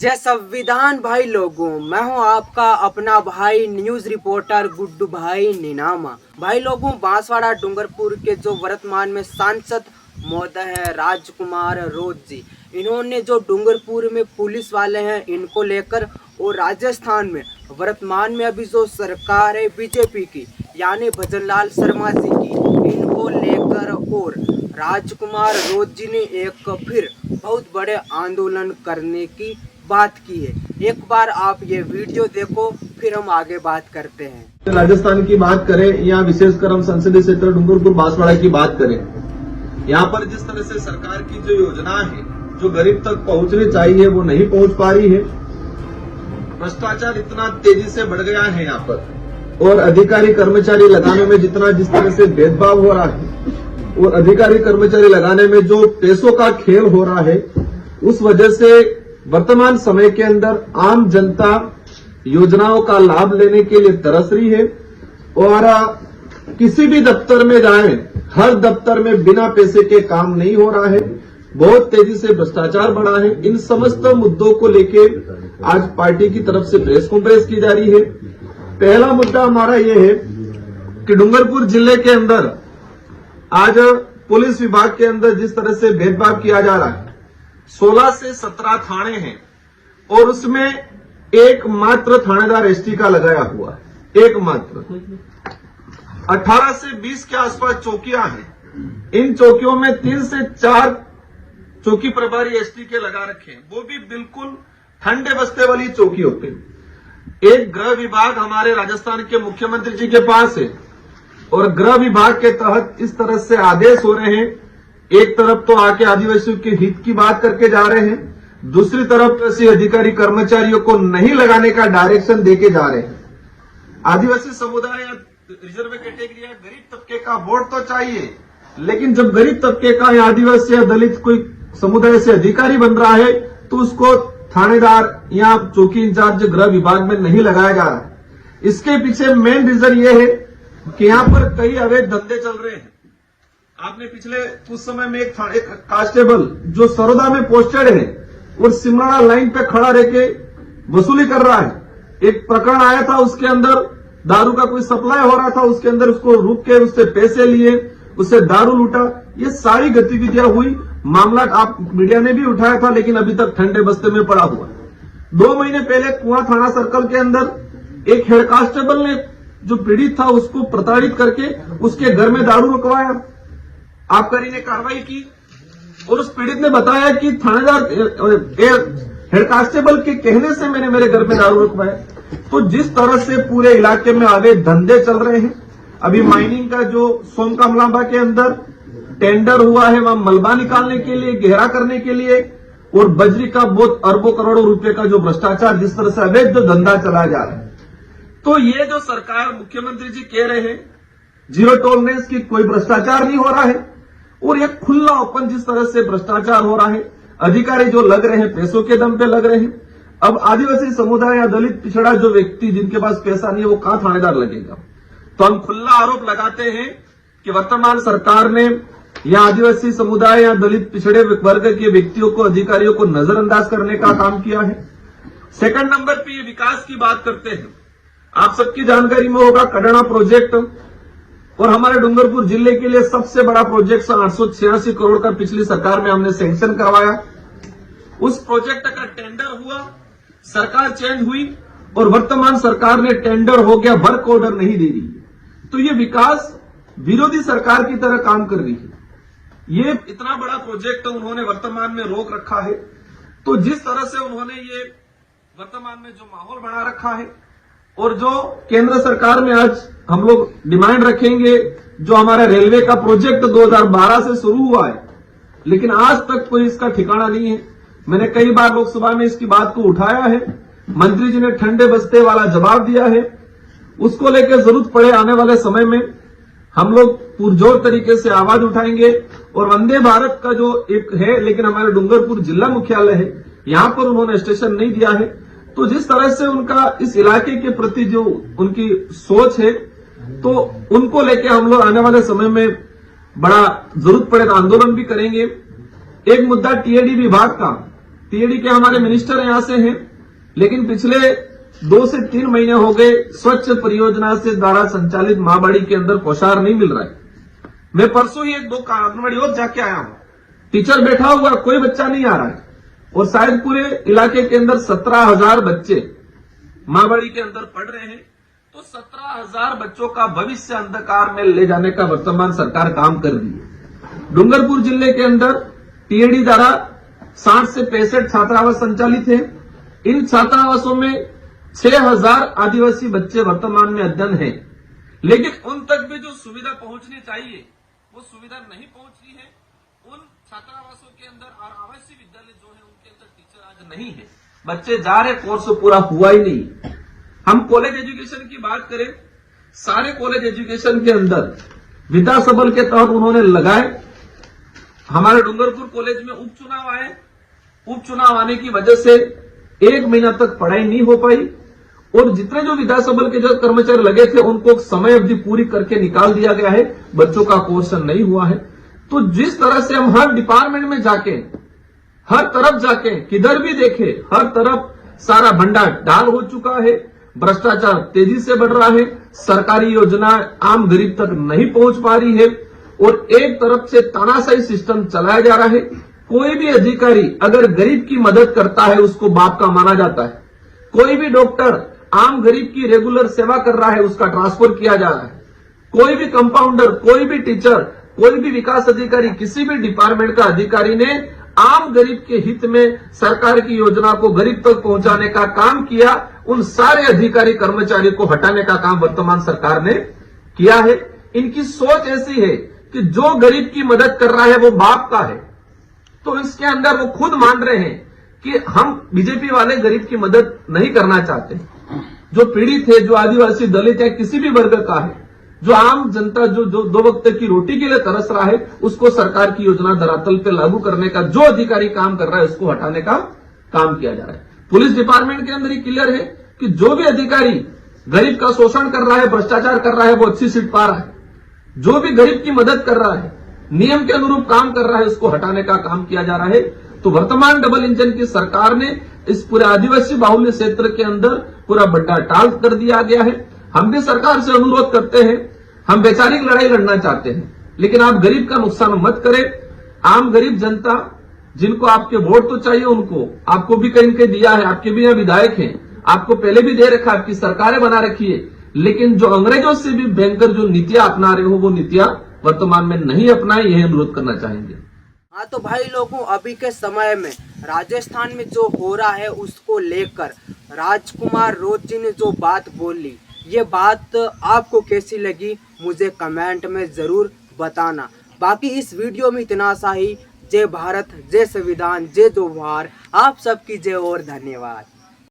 जय संविधान भाई लोगों, मैं हूं आपका अपना भाई न्यूज रिपोर्टर गुड्डू भाई नीनामा। भाई लोगों, बांसवाड़ा डूंगरपुर के जो वर्तमान में सांसद महोदय है राजकुमार रोज जी, इन्होंने जो डूंगरपुर में पुलिस वाले हैं इनको लेकर और राजस्थान में वर्तमान में अभी जो सरकार है बीजेपी की यानी भजनलाल शर्मा जी की, इनको लेकर और राजकुमार रोज जी ने एक फिर बहुत बड़े आंदोलन करने की बात की है। एक बार आप ये वीडियो देखो, फिर हम आगे बात करते हैं। राजस्थान की बात करें या विशेषकर हम संसदीय क्षेत्र डूंगरपुर बांसवाड़ा की बात करें, यहाँ पर जिस तरह से सरकार की जो योजना है जो गरीब तक पहुंचनी चाहिए वो नहीं पहुंच पा रही है। भ्रष्टाचार इतना तेजी से बढ़ गया है यहाँ पर, और अधिकारी कर्मचारी लगाने में जिस तरह से भेदभाव हो रहा है और अधिकारी कर्मचारी लगाने में जो पैसों का खेल हो रहा है, उस वजह से वर्तमान समय के अंदर आम जनता योजनाओं का लाभ लेने के लिए तरस रही है। और किसी भी दफ्तर में जाएं, हर दफ्तर में बिना पैसे के काम नहीं हो रहा है, बहुत तेजी से भ्रष्टाचार बढ़ा है। इन समस्त मुद्दों को लेके आज पार्टी की तरफ से प्रेस कॉन्फ्रेंस की जा रही है। पहला मुद्दा हमारा ये है कि डूंगरपुर जिले के अंदर आज पुलिस विभाग के अंदर जिस तरह से भेदभाव किया जा रहा है, 16 से 17 थाने हैं और उसमें एकमात्र थानेदार एसटी का लगाया हुआ है, एकमात्र। 18 से 20 के आसपास चौकियां हैं, इन चौकियों में 3 से 4 चौकी प्रभारी एसटी के लगा रखे हैं, वो भी बिल्कुल ठंडे बस्ते वाली चौकी होती है। एक गृह विभाग हमारे राजस्थान के मुख्यमंत्री जी के पास है और गृह विभाग के तहत इस तरह से आदेश हो रहे हैं, एक तरफ तो आके आदिवासियों के हित की बात करके जा रहे हैं, दूसरी तरफ ऐसे अधिकारी कर्मचारियों को नहीं लगाने का डायरेक्शन देके जा रहे हैं। आदिवासी समुदाय या रिजर्व कैटेगरी या गरीब तबके का वोट तो चाहिए, लेकिन जब गरीब तबके का या आदिवासी या दलित कोई समुदाय से अधिकारी बन रहा है तो उसको थानेदार या चौकी इंचार्ज गृह विभाग में नहीं लगाया जा रहा है। इसके पीछे मेन रीजन ये है कि यहाँ पर कई अवैध धंधे चल रहे हैं। आपने पिछले कुछ समय में एक कांस्टेबल जो सरोदा में पोस्टेड है और सिमराना लाइन पे खड़ा रह के वसूली कर रहा है, एक प्रकरण आया था, उसके अंदर दारू का कोई सप्लाई हो रहा था, उसके अंदर उसको रुक के उससे पैसे लिए, उससे दारू लूटा। ये सारी गतिविधियां हुई, मामला आप मीडिया ने भी उठाया था, लेकिन अभी तक ठंडे बस्ते में पड़ा हुआ है। 2 महीने पहले कुआं थाना सर्कल के अंदर एक हेड कांस्टेबल ने जो पीड़ित था उसको प्रताड़ित करके उसके घर में दारू रुकवाया। आबकारी ने कार्रवाई की और उस पीड़ित ने बताया कि थानेदार हेड कांस्टेबल के कहने से मैंने मेरे घर में दारू रुकवाया। तो जिस तरह से पूरे इलाके में अवैध धंधे चल रहे हैं, अभी माइनिंग का जो सोमकामलांबा के अंदर टेंडर हुआ है वहां मलबा निकालने के लिए, गहरा करने के लिए, और बजरी का बहुत अरबों करोड़ों रुपए का जो भ्रष्टाचार, जिस तरह से अवैध जो धंधा चला जा रहा है, तो ये जो सरकार मुख्यमंत्री जी कह रहे हैं जीरो टॉलरेंस की, कोई भ्रष्टाचार नहीं हो रहा है, और एक खुला ओपन जिस तरह से भ्रष्टाचार हो रहा है, अधिकारी जो लग रहे हैं पैसों के दम पे लग रहे हैं। अब आदिवासी समुदाय या दलित पिछड़ा जो व्यक्ति जिनके पास पैसा नहीं है वो कहां थानेदार लगेगा? तो हम खुला आरोप लगाते हैं कि वर्तमान सरकार ने या आदिवासी समुदाय या दलित पिछड़े वर्ग के व्यक्तियों को, अधिकारियों को नजरअंदाज करने का काम किया है। सेकंड नंबर पे विकास की बात करते हैं। आप सबकी जानकारी में होगा कड़ाना प्रोजेक्ट, और हमारे डूंगरपुर जिले के लिए सबसे बड़ा प्रोजेक्ट 886 करोड़ का पिछली सरकार में हमने सैंक्शन करवाया। उस प्रोजेक्ट का टेंडर हुआ, सरकार चेंज हुई और वर्तमान सरकार ने टेंडर हो गया, वर्क ऑर्डर नहीं दे रही। तो ये विकास विरोधी सरकार की तरह काम कर रही है। ये इतना बड़ा प्रोजेक्ट उन्होंने वर्तमान में रोक रखा है। तो जिस तरह से उन्होंने ये वर्तमान में जो माहौल बना रखा है, और जो केंद्र सरकार में आज हम लोग डिमांड रखेंगे, जो हमारा रेलवे का प्रोजेक्ट 2012 से शुरू हुआ है, लेकिन आज तक कोई इसका ठिकाना नहीं है। मैंने कई बार लोकसभा में इसकी बात को उठाया है, मंत्री जी ने ठंडे बस्ते वाला जवाब दिया है। उसको लेकर जरूरत पड़े आने वाले समय में हम लोग पुरजोर तरीके से आवाज उठाएंगे। और वंदे भारत का जो एक है, लेकिन हमारे डूंगरपुर जिला मुख्यालय है, यहां पर उन्होंने स्टेशन नहीं दिया है। तो जिस तरह से उनका इस इलाके के प्रति जो उनकी सोच है, तो उनको लेके हम लोग आने वाले समय में बड़ा जरूरत पड़े तो आंदोलन भी करेंगे। एक मुद्दा टीएडी विभाग का, टीएडी के हमारे मिनिस्टर यहाँ से हैं, लेकिन पिछले 2 से 3 महीने हो गए स्वच्छ परियोजना से द्वारा संचालित माँबाड़ी के अंदर पोषाहार नहीं मिल रहा है। मैं परसों ही 1-2 आंगनबाड़ी और जाके आया हूं, टीचर बैठा हुआ, कोई बच्चा नहीं आ रहा है और शायद पूरे इलाके के अंदर 17,000 बच्चे माँबाड़ी के अंदर पढ़ रहे हैं। तो 17,000 बच्चों का भविष्य अंधकार में ले जाने का वर्तमान सरकार काम कर रही है। डूंगरपुर जिले के अंदर टीएडी द्वारा 60 से 65 छात्रावास संचालित है। इन छात्रावासों में 6,000 आदिवासी बच्चे वर्तमान में अध्ययन है, लेकिन उन तक भी जो सुविधा पहुंचनी चाहिए वो सुविधा नहीं पहुंच रही है। उन छात्रावासों के अंदर और आवासीय विद्यालय जो है उनके अंदर टीचर आज नहीं है, बच्चे जा रहे, कोर्स पूरा हुआ ही नहीं। हम कॉलेज एजुकेशन की बात करें, सारे कॉलेज एजुकेशन के अंदर विद्या सबल के तहत उन्होंने लगाए। हमारे डूंगरपुर कॉलेज में उपचुनाव आए, उपचुनाव आने की वजह से 1 महीना तक पढ़ाई नहीं हो पाई और जितने जो विद्या सबल के जो कर्मचारी लगे थे उनको समय अवधि पूरी करके निकाल दिया गया है, बच्चों का कोर्स नहीं हुआ है। तो जिस तरह से हम हर डिपार्टमेंट में जाके, हर तरफ जाके, किधर भी देखे, हर तरफ सारा भंडार डाल हो चुका है, भ्रष्टाचार तेजी से बढ़ रहा है, सरकारी योजना आम गरीब तक नहीं पहुंच पा रही है और एक तरफ से तानाशाही सिस्टम चलाया जा रहा है। कोई भी अधिकारी अगर गरीब की मदद करता है उसको बाप का माना जाता है। कोई भी डॉक्टर आम गरीब की रेगुलर सेवा कर रहा है उसका ट्रांसफर किया जा रहा है। कोई भी कंपाउंडर, कोई भी टीचर, कोई भी विकास अधिकारी, किसी भी डिपार्टमेंट का अधिकारी ने आम गरीब के हित में सरकार की योजना को गरीब तक पहुंचाने का काम किया, उन सारे अधिकारी कर्मचारी को हटाने का काम वर्तमान सरकार ने किया है। इनकी सोच ऐसी है कि जो गरीब की मदद कर रहा है वो बाप का है। तो इसके अंदर वो खुद मान रहे हैं कि हम बीजेपी वाले गरीब की मदद नहीं करना चाहते। जो पीड़ित है, जो आदिवासी, दलित या किसी भी वर्ग का है, जो आम जनता जो 2 वक्त की रोटी के लिए तरस रहा है, उसको सरकार की योजना धरातल पे लागू करने का जो अधिकारी काम कर रहा है उसको हटाने का काम किया जा रहा है। पुलिस डिपार्टमेंट के अंदर ही क्लियर है कि जो भी अधिकारी गरीब का शोषण कर रहा है, भ्रष्टाचार कर रहा है, वो अच्छी सीट पा रहा है। जो भी गरीब की मदद कर रहा है, नियम के अनुरूप काम कर रहा है, उसको हटाने का काम किया जा रहा है। तो वर्तमान डबल इंजन की सरकार ने इस पूरे आदिवासी बाहुल्य क्षेत्र के अंदर पूरा बड्डा टाल कर दिया गया है। हम भी सरकार से अनुरोध करते हैं, हम वैचारिक लड़ाई लड़ना चाहते हैं, लेकिन आप गरीब का नुकसान मत करें। आम गरीब जनता जिनको आपके वोट तो चाहिए, उनको आपको भी कहीं कहीं दिया है, आपके भी यहाँ विधायक हैं, आपको पहले भी दे रखा है, आपकी सरकारें बना रखी है, लेकिन जो अंग्रेजों से भी भयंकर जो नीतियां अपना रहे हो वो नीतियां वर्तमान में नहीं अपनाए, यह अनुरोध करना चाहेंगे। हाँ तो भाई लोगों, अभी के समय में राजस्थान में जो हो रहा है उसको लेकर राजकुमार रोज जी ने जो बात बोली, ये बात आपको कैसी लगी मुझे कमेंट में जरूर बताना। बाकी इस वीडियो में इतना सा ही। जय भारत, जय संविधान, जय जोहार, आप सबकी जय और धन्यवाद।